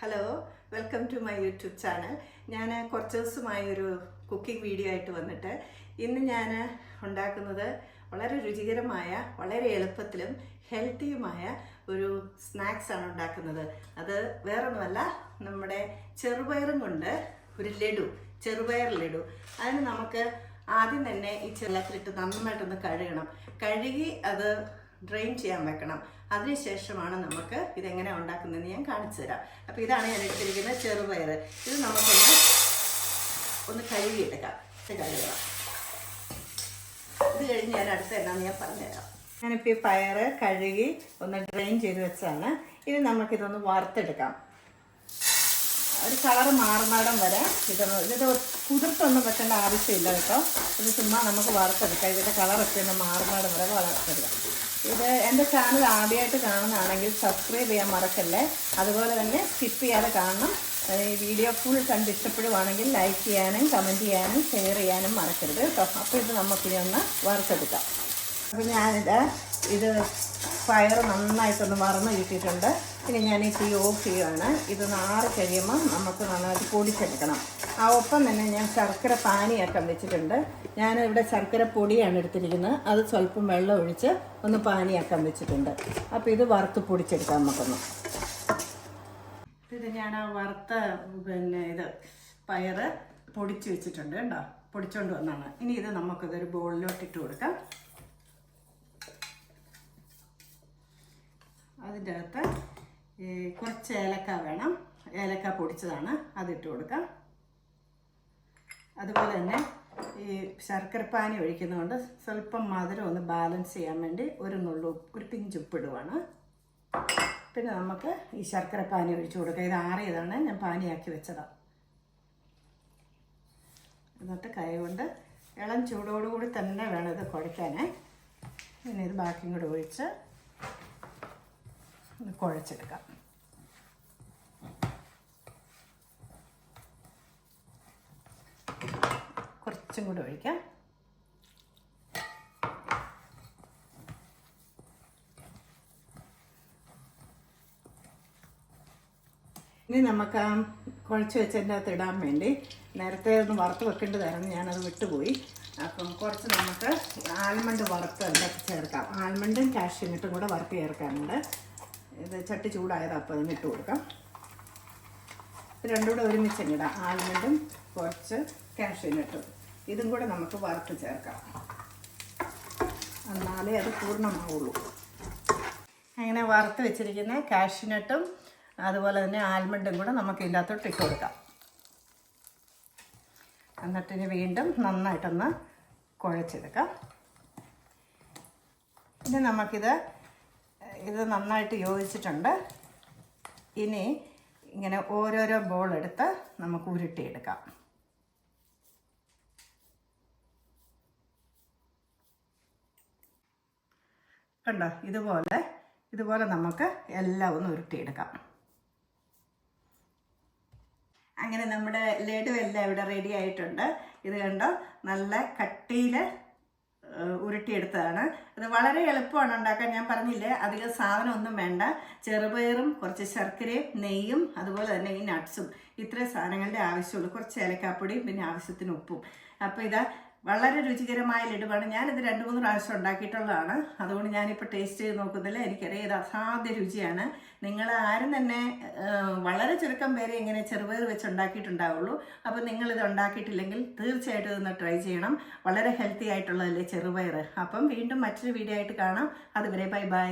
Hello, welcome to my YouTube channel. ഞാൻ കുറച്ച് ദിവസമായി ഒരു കുക്കിംഗ് വീഡിയോ ആയിട്ട് വന്നിട്ട് ഇന്ന് ഞാൻ ഉണ്ടാക്കുന്നത് വളരെ രുചികരമായ, വളരെ എളുപ്പത്തിലും ഹെൽത്തിയുമായ ഒരു സ്നാക്സ് ആണ് ഉണ്ടാക്കുന്നത്. അത് വേറൊന്നുമല്ല, നമ്മുടെ ചെറുപയറും കൊണ്ട് ഒരു ലഡു, ചെറുപയർ ലഡു. അതിന് നമുക്ക് ആദ്യം തന്നെ ഈ വെള്ളത്തിലിട്ട് നന്നായിട്ടൊന്ന് കഴുകി അത് ഡ്രെയിൻ ചെയ്യാൻ വെക്കണം. അതിനുശേഷമാണ് നമുക്ക് ഇതെങ്ങനെ ഉണ്ടാക്കുന്നതെന്ന് ഞാൻ കാണിച്ചു തരാം. അപ്പോൾ ഇതാണ് ഞാൻ എടുത്തിരിക്കുന്ന ചെറുപയർ. ഇത് നമുക്കൊന്ന് കഴുകിയെടുക്കാം. കഴുകണം. ഇത് കഴിഞ്ഞ് ഞാൻ അടുത്ത എന്നാന്ന് ഞാൻ പറഞ്ഞുതരാം. ഞാനിപ്പോൾ ഈ പയർ കഴുകി ഒന്ന് ഡ്രെയിൻ ചെയ്ത് വെച്ചാണ്. ഇനി നമുക്കിതൊന്ന് വറുത്തെടുക്കാം. ഒരു കളറ് മാറുന്നിടം വരെ ഇത് കുതിർത്തൊന്നും വെക്കേണ്ട ആവശ്യമില്ല കേട്ടോ. ഇത് ചുമ്മാ നമുക്ക് വറുത്തെടുക്കാം. ഇതിൻ്റെ കളറൊക്കെ ഒന്ന് മാറുന്നിടം വരെ വറുത്തെടുക്കാം. ഇത് എൻ്റെ ചാനൽ ആദ്യമായിട്ട് കാണുന്നതാണെങ്കിൽ സബ്സ്ക്രൈബ് ചെയ്യാൻ മറക്കല്ലേ. അതുപോലെ തന്നെ സ്കിപ്പ് ചെയ്യാതെ കാണണം. ഈ വീഡിയോ ഫുൾ കണ്ട് ഇഷ്ടപ്പെടുവാണെങ്കിൽ ലൈക്ക് ചെയ്യാനും കമൻറ്റ് ചെയ്യാനും ഷെയർ ചെയ്യാനും മറക്കരുത് കേട്ടോ. അപ്പോൾ ഇത് നമുക്കിനി ഒന്ന് വറുത്തെടുക്കാം. അപ്പോൾ ഇത് പയർ നന്നായിട്ടൊന്ന് വറന്ന് കിട്ടിയിട്ടുണ്ട്. ഇനി ഞാൻ ഈ തീ ഓഫ് ചെയ്യുകയാണ്. ഇത് നാറി കഴിയുമ്പോൾ നമുക്ക് നന്നായിട്ട് പൊടിച്ചെടുക്കണം. ആ ഒപ്പം തന്നെ ഞാൻ ശർക്കര പാനിയാക്കാൻ വെച്ചിട്ടുണ്ട്. ഞാനിവിടെ ശർക്കര പൊടിയാണ് എടുത്തിരിക്കുന്നത്. അത് സ്വല്പം വെള്ളം ഒഴിച്ച് ഒന്ന് പാനിയാക്കാൻ വെച്ചിട്ടുണ്ട്. അപ്പോൾ ഇത് വറുത്ത് പൊടിച്ചെടുക്കാം നമുക്കൊന്ന്. ഇത് ഞാൻ ആ വറുത്ത ഇത് പയർ പൊടിച്ച് വെച്ചിട്ടുണ്ട് കേട്ടോ. പൊടിച്ചുകൊണ്ട് വന്നാണ്. ഇനി ഇത് നമുക്കിതൊരു ബോളിലോട്ട് ഇട്ട് കൊടുക്കാം. അതിൻ്റെ അകത്ത് കുറച്ച് ഏലക്ക വേണം. ഏലക്ക പൊടിച്ചതാണ്, അതിട്ട് കൊടുക്കാം. അതുപോലെ തന്നെ ഈ ശർക്കരപ്പാനി ഒഴിക്കുന്നതുകൊണ്ട് സ്വല്പം മധുരം ഒന്ന് ബാലൻസ് ചെയ്യാൻ വേണ്ടി ഒരു പിഞ്ച് ഉപ്പിടുവാണ്. പിന്നെ നമുക്ക് ഈ ശർക്കരപ്പാനി ഒഴിച്ചു കൊടുക്കാം. ഇത് ആറിയതാണ്, ഞാൻ പാനിയാക്കി വെച്ചതാണ്. എന്നിട്ട് കൈ കൊണ്ട് ഇളം ചൂടോടുകൂടി തന്നെ വേണം ഇത് കുഴയ്ക്കാനേ. പിന്നെ ഇത് ബാക്കിയും കൂടെ ഒഴിച്ച് കുഴച്ചെടുക്കാം. കുറച്ചും കൂടെ ഒഴിക്കാം. ഇനി നമുക്ക് ആ കുഴച്ച് വെച്ചതിൻ്റെ അകത്ത് ഇടാൻ വേണ്ടി നേരത്തെ ഒന്ന് വറുത്ത് വെക്കേണ്ടതായിരുന്നു, ഞാനത് വിട്ടുപോയി. അപ്പം കുറച്ച് നമുക്ക് ആൽമണ്ട് വറുത്ത് അതിനകത്ത് ചേർക്കാം. ആൽമണ്ടും കാഷ്യൂനട്ടും കൂടെ വറുത്ത് ചേർക്കാനുണ്ട്. ഇത് ചട്ടി ചൂടായതാണ്, അപ്പോൾ അതിന് ഇട്ട് കൊടുക്കാം. രണ്ടും കൂടെ ഒരുമിച്ച് ഇടാം. ആൽമണ്ടും കുറച്ച് കാഷ്യൂനട്ടും ഇതും കൂടെ നമുക്ക് വറുത്ത് ചേർക്കാം. എന്നാലേ അത് പൂർണ്ണമാവുള്ളൂ. അങ്ങനെ വറുത്ത് വെച്ചിരിക്കുന്ന കാഷ്യൂനട്ടും അതുപോലെ തന്നെ ആൽമണ്ടും കൂടെ നമുക്ക് ഇതിൻ്റെ അകത്തോട്ട് ഇട്ട് കൊടുക്കാം. എന്നിട്ടിന് വീണ്ടും നന്നായിട്ടൊന്ന് കുഴച്ചെടുക്കാം. പിന്നെ നമുക്കിത് നന്നായിട്ട് യോജിച്ചിട്ടുണ്ട്. ഇനി ഇങ്ങനെ ഓരോരോ ബോൾ എടുത്ത് നമുക്ക് ഉരുട്ടിയെടുക്കാം. കണ്ടോ, ഇതുപോലെ നമുക്ക് എല്ലാം ഒന്ന് ഉരുട്ടിയെടുക്കാം. അങ്ങനെ നമ്മുടെ ലഡു എല്ലാം ഇവിടെ റെഡി ആയിട്ടുണ്ട്. ഇത് കണ്ടോ, നല്ല കട്ടിയിൽ ഉരുട്ടിയെടുത്തതാണ്. ഇത് വളരെ എളുപ്പമാണ് ഉണ്ടാക്കാൻ. ഞാൻ പറഞ്ഞില്ലേ, അധികം സാധനമൊന്നും വേണ്ട. ചെറുപയറും കുറച്ച് ശർക്കരയും നെയ്യും അതുപോലെ തന്നെ ഈ നട്ട്സും, ഇത്രയും സാധനങ്ങളുടെ ആവശ്യമുള്ളൂ. കുറച്ച് ഏലക്കാപ്പൊടിയും പിന്നെ ആവശ്യത്തിന് ഉപ്പും. അപ്പോൾ ഇത് വളരെ രുചികരമായ ലഡുവാണ്. ഞാനിത് 2-3 പ്രാവശ്യം ഉണ്ടാക്കിയിട്ടുള്ളതാണ്. അതുകൊണ്ട് ഞാനിപ്പോൾ ടേസ്റ്റ് ചെയ്ത് നോക്കുന്നില്ല. എനിക്കറിയാം ഇത് അസാധ്യ രുചിയാണ്. നിങ്ങൾ ആരും തന്നെ വളരെ ചുരുക്കം പേരെ ഇങ്ങനെ ചെറുപയർ വെച്ച് ഉണ്ടാക്കിയിട്ടുണ്ടാവുള്ളൂ. അപ്പോൾ നിങ്ങളിത് ഉണ്ടാക്കിയിട്ടില്ലെങ്കിൽ തീർച്ചയായിട്ടും ഇതൊന്ന് ട്രൈ ചെയ്യണം. വളരെ ഹെൽത്തി ആയിട്ടുള്ളതല്ലേ ചെറുപയർ. അപ്പം വീണ്ടും മറ്റൊരു വീഡിയോ ആയിട്ട് കാണാം. അതുവരെ ബൈ ബൈ.